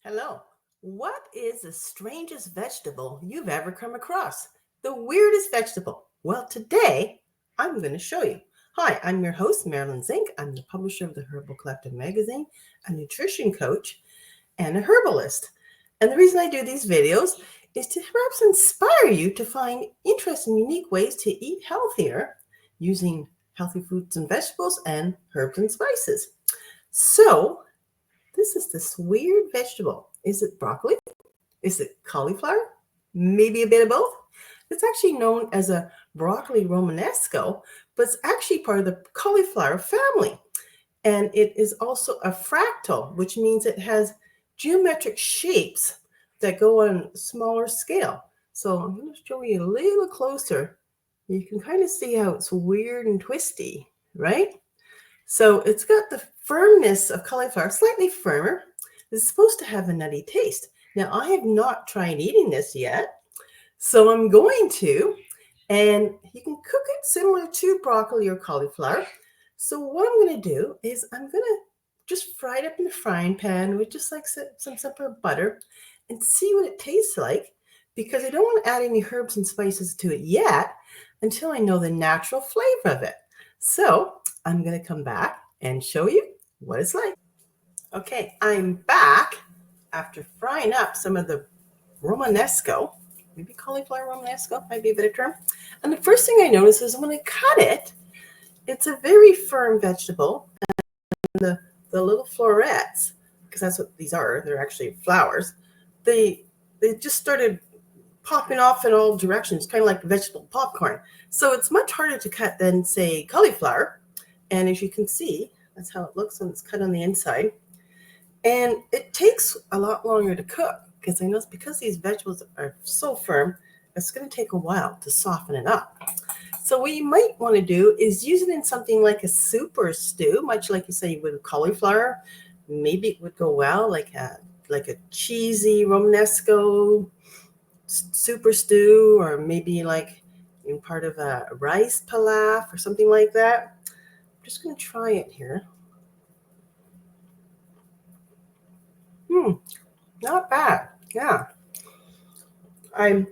Hello. What is the strangest vegetable you've ever come across? The weirdest vegetable? Well, today I'm going to show you. Hi, I'm your host, Marilyn Zink. I'm the publisher of the Herbal Collective magazine, a nutrition coach, and a herbalist. And the reason I do these videos is to perhaps inspire you to find interesting, unique ways to eat healthier using healthy fruits and vegetables and herbs and spices. So, this is this weird vegetable. Is it broccoli? Is it cauliflower? Maybe a bit of both. It's actually known as a broccoli Romanesco, but it's actually part of the cauliflower family. And it is also a fractal, which means it has geometric shapes that go on a smaller scale. So I'm going to show you a little closer. You can kind of see how it's weird and twisty, right? So it's got the firmness of cauliflower, slightly firmer. It's supposed to have a nutty taste. Now, I have not tried eating this yet, so I'm going to, and you can cook it similar to broccoli or cauliflower. So what I'm going to do is I'm going to just fry it up in a frying pan with just like some simple butter and see what it tastes like, because I don't want to add any herbs and spices to it yet until I know the natural flavor of it. So I'm going to come back and show you what it's like. Okay, I'm back after frying up some of the Romanesco, maybe cauliflower Romanesco might be a better term. And the first thing I notice is when I cut it, it's a very firm vegetable. And the little florets, because that's what these are, they're actually flowers, they just started popping off in all directions, kind of like vegetable popcorn. So it's much harder to cut than, say, cauliflower. And as you can see, that's how it looks when it's cut on the inside. And it takes a lot longer to cook because I know because these vegetables are so firm, it's going to take a while to soften it up. So what you might want to do is use it in something like a soup or a stew, much like you say you would with cauliflower. Maybe it would go well like a cheesy Romanesco soup or stew, or maybe like in part of a rice pilaf or something like that. I'm just going to try it here. Not bad. Yeah. I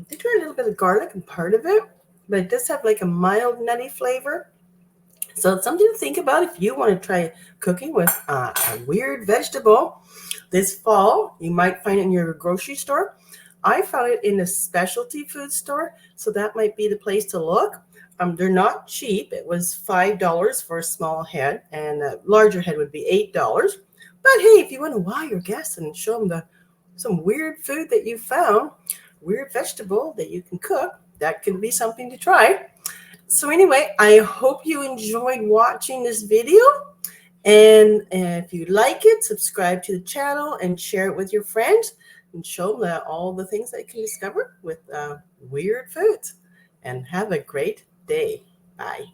did try a little bit of garlic in part of it, but it does have like a mild nutty flavor. So it's something to think about if you want to try cooking with a weird vegetable this fall. You might find it in your grocery store. I found it in a specialty food store, so that might be the place to look. They're not cheap. It was $5 for a small head, and a larger head would be $8. But hey, if you want to wow your guests and show them some weird food that you found, weird vegetable that you can cook, that could be something to try. So anyway, I hope you enjoyed watching this video. And if you like it, subscribe to the channel and share it with your friends and show them all the things that you can discover with weird foods. And have a great day. Bye.